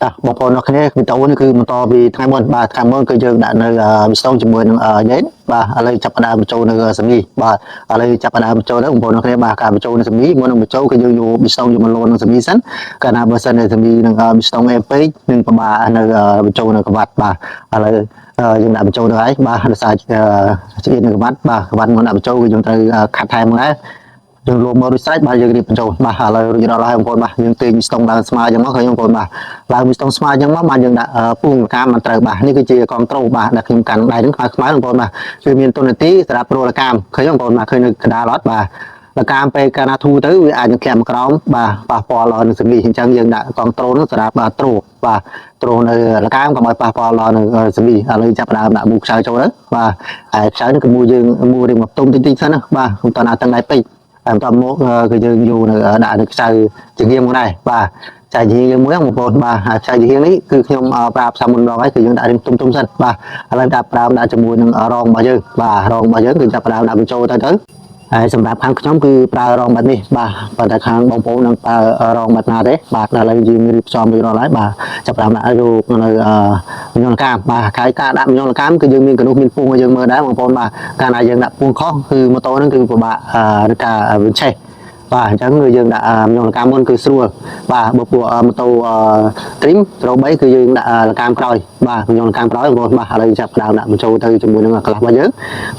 បងប្អូនអ្នកគ្នាវីដេអូនេះគឺបន្តពីថ្ងៃមុនបាទថ្ងៃមុនគឺយើងដាក់នៅវីស្តង់ជាមួយនឹងយេនបាទឥឡូវចាប់ផ្ដើមបញ្ចូលនៅសាមីបាទឥឡូវចាប់ផ្ដើមបញ្ចូលទៅបងប្អូនអ្នកគ្នាបាទការបញ្ចូលនៅសាមីមុននឹងបញ្ចូលគឺយើងយកវីស្តង់យកមកលោតនឹងសាមីសិនកាលណាបើសិននៅសាមីនឹងវីស្តង់អេពេកនឹងពិបាកនៅបញ្ចូលនៅក្បាត់បាទឥឡូវយើងដាក់បញ្ចូលទៅហើយបាទដោយសារឆ្កៀតនៅក្បាត់បាទក្បាត់មុនដាក់បញ្ចូលគឺយើងត្រូវខាត់ថែមហ្នឹងយើងរួមមករួចស្រេចបាទយើងរៀបបញ្ចូលបាទឥឡូវរួចដល់ហើយបងប្អូនបាទយើងទាញស្ទង់ឡើងស្មើអញ្ចឹងមកឃើញបងប្អូនបាទឡើងស្ទង់ស្មើអញ្ចឹងមកបាទយើងដាក់ពូងកាមមិនត្រូវបាទនេះគឺជាកងត្រូលបាទដែលខ្ញុំកាន់ដៃនឹងខ្មៅបងប្អូនបាទគឺមានទូនាទីសម្រាប់ព្រួលកាមឃើញបងប្អូនបាទឃើញនៅកណ្ដាលអត់បាទលកាមពេលកាលណាធូរទៅវាអាចនឹងក្រាំក្រោមបាទប៉ះពាល់ដល់នឹងសមីអញ្ចឹងយើងដាក់កងត្រូលនោះសម្រាប់ត្រូលបាទត្រូលនៅលកាមកុំឲ្យប៉ះពាល់ដល់នឹងសមីឥឡូវចាប់ដើមដាក់មូខ្សៅចូលទៅបាទហើយខ្សៅនេះគឺមូយើងមូរៀងមកទុំតិចតិចសិនណាបាទខ្ញុំតើណាតឹងដៃពេកតាមតមកគឺយើងយកនៅដាក់នៅខ្សៅជាងៀមហ្នឹងដែរបាទខ្សៅជាងៀមមួយបងប្អូនបាទហើយខ្សៅជាងៀមនេះគឺខ្ញុំប្រាប់សាមុនម្ដងហើយគឺយើងដាក់រៀងទុំសិនបាទឥឡូវដាក់ប្រើដាក់ជាមួយនឹងរងរបស់យើងបាទរងរបស់យើងគឺចាប់ប្រើដាក់បញ្ចូលទៅហើយសម្រាប់ខាងខ្ញុំគឺប្រើរងបាត់នេះបាទប៉ុន្តែខាងបងប្អូននឹងប្រើរងបាត់ណាទេបាទឥឡូវយើងរៀបចំរួចរាល់ហើយបាទចាប់ប្រើដាក់យកនៅមញលកាមបាទហើយការដាក់មញលកាមគឺយើងមានកណ្ដុះមានពងឲ្យយើងមើលដែរបងប្អូនបាទកាលណាយើងដាក់ពងខុសគឺម៉ូតូហ្នឹងគឺពិបាកឬការវិញឆេះបាទអញ្ចឹងគឺយើងដាក់មញលកាមមុនគឺស្រួលបាទបើពួកម៉ូតូDream 03គឺយើងដាក់លកាមក្រោយបាទមញលកាមក្រោយបងប្អូនបាទឥឡូវចាប់ដើមដាក់បញ្ចូលទៅជាមួយនឹងក្លាស់របស់យើង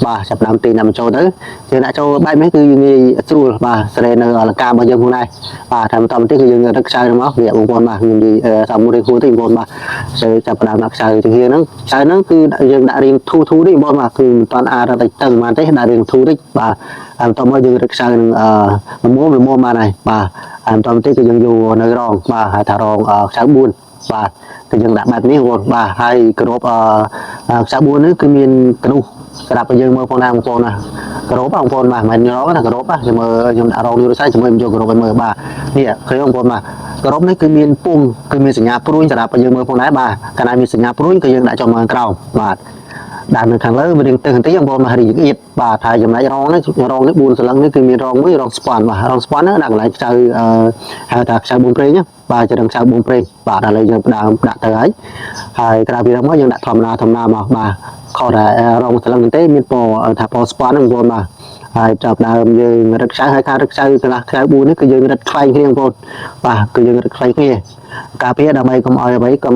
បាទចាប់ដើមទីដាក់បញ្ចូលទៅយើងដាក់ចូលបែបនេះគឺងាយស្រួលបាទស្រែនៅលកាមរបស់យើងផងដែរបាទតែបន្តបន្តិចគឺយើងរឹកខ្សៅហ្នឹងមកវាបងប្អូនបាទខ្ញុំនិយាយតាមមួយរៀងគួរទេបងប្អូនបាទចាប់ដើមដាក់ខ្សៅជាងហ្នឹងខ្សៅហ្នឹងគឺយើងដាក់រៀងធូរទេបងប្អូនបាទគឺមិនតាន់អាចរត់តឹងបានទេដាក់រៀងធូរតិចបាទហើយបន្តមកយើងរឹកខ្សៅនឹងល្មមបានហើយបាទហើយបន្តទៀតគឺយើងយកនៅរងបាទហៅថារងខ្សៅ4បាទគឺយើងដាក់បែបនេះបងប្អូនបាទហើយក្របខ្សៅ4នេះគឺមានកនោះសម្រាប់ឲ្យយើងមើលផងដែរបងប្អូនណាក្របបងប្អូនបាទមិនរងណាក្របខ្ញុំមើលខ្ញុំដាក់រងនេះរួចហើយជាមួយខ្ញុំយកក្របឲ្យមើលបាទនេះឃើញបងប្អូនបាទក្របនេះគឺមានពុំគឺមានសញ្ញាព្រួយសម្រាប់ឲ្យយើងមើលផងដែរបាទកាលណាមានសញ្ញាព្រួយគឺយើងដាក់ចំក្រោមបាទដាក់នៅខាងលើវារៀងទៅបន្តិចបងប្អូនមករីកៀបបាទហើយចំណែករងនេះ4សន្លឹងនេះគឺមានរងមួយរងស្ពាន់បាទរងស្ពាន់ហ្នឹងដាក់កន្លែងខ្សៅហៅថាខ្សៅបួនព្រេងបាទចរងខ្សៅបួនព្រេងបាទឥឡូវយើងផ្ដើមដាក់ទៅហើយក្រៅពីនោះមកយើងដាក់ធម្មតាមកបាទខុសតែរងសន្លឹងទេមានពណ៌ថាពណ៌ស្ពាន់ហ្នឹងបងប្អូនបាទហើយចាប់ដើមយើងរឹតខ្សៅហើយការរឹតខ្សៅកន្លះខ្សៅ4នេះគឺយើងរឹតខ្វែងគ្នាបងប្អូនបាទគឺយើងរឹតខ្វែងគ្នាការពារដើម្បីកុំឲ្យអ្វីកុំ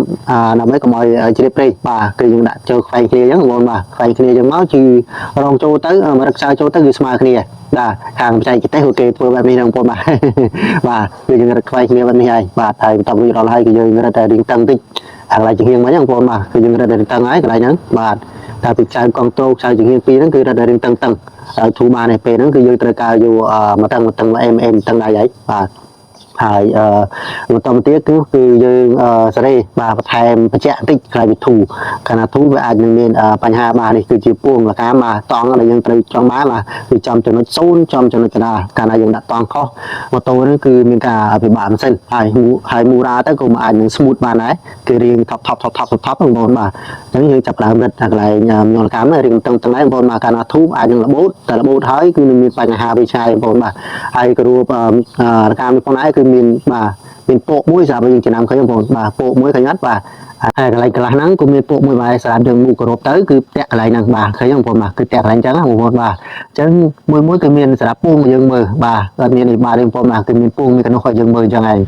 ដើម្បីកុំឲ្យជ្រាបព្រៃបាទគឺយើងដាក់ចូលខ្វែងគ្នាអញ្ចឹងបងប្អូនបាទខ្វែងគ្នាអញ្ចឹងមកគឺរងចូលទៅរឹតខ្សៅចូលទៅគឺស្មើគ្នាបាទខាងបច្ចេកទេសគេធ្វើបែបនេះបងប្អូនបាទបាទគឺយើងរឹតខ្វែងគ្នាបែបនេះហើយបាទហើយបន្តរួចរាល់ហើយគឺយើងរឹតតែរៀងតឹងតិចអាកន្លែងជាងមិញបងប្អូនបាទគឺយើងរឹតតែរៀងតឹងហើយកន្លែងហ្នឹងបាទតែពីខ្សៅកងត្រូលខ្សៅជាង2ហ្នឹងគឺរឹតតែរៀងតឹងហើយធូរបានឯពេលហ្នឹងគឺយើងត្រូវការយកមកតឹងអេមតឹងដៃហើយបាទហើយបន្តមកទៀតគឺយើងសេរីបាទបន្ថែមបច្ចៈបន្តិចខ្លាយវាធូរកាលណាធូរវាអាចនឹងមានបញ្ហាបាទនេះគឺជាពួងលកាមបាទតង់ដែលយើងត្រូវចង់បានបាទគឺចំចំណុច0ចំចំណុចកណ្ដាលកាលណាយើងដាក់តង់ខុសម៉ូតូនេះគឺមានការពិបាកម៉ាស៊ីនហើយមូរ៉ាទៅក៏មិនអាចនឹងស្មូតបានដែរគឺរៀងថប់បងប្អូនបាទអញ្ចឹងយើងចាប់ដើមរឹតតែកន្លែងញលកាមរៀងតឹងដែរបងប្អូនបាទកាលណាធូរអាចនឹងរបូតតែរបូតហើយគឺនឹងមានបញ្ហាវាឆ្ងាយបងប្អូនបាទហើយក៏រួបលកាមនេះផងដែរគឺមានបាទមានពកមួយសម្រាប់យើងចំណាំឃើញបងប្អូនបាទពកមួយឃើញអត់បាទហើយកន្លែងកន្លះហ្នឹងក៏មានពកមួយបាទសម្រាប់យើងមូកគ្រប់ទៅគឺតាក់កន្លែងហ្នឹងបាទឃើញបងប្អូនបាទគឺតាក់កន្លែងចឹងបងប្អូនបាទអញ្ចឹងមួយគឺមានសម្រាប់ពងយើងមើលបាទអត់មាននេះបាទបងប្អូនបាទគឺមានពងមានកណ្ដុះឲ្យយើងមើលអញ្ចឹងហើយ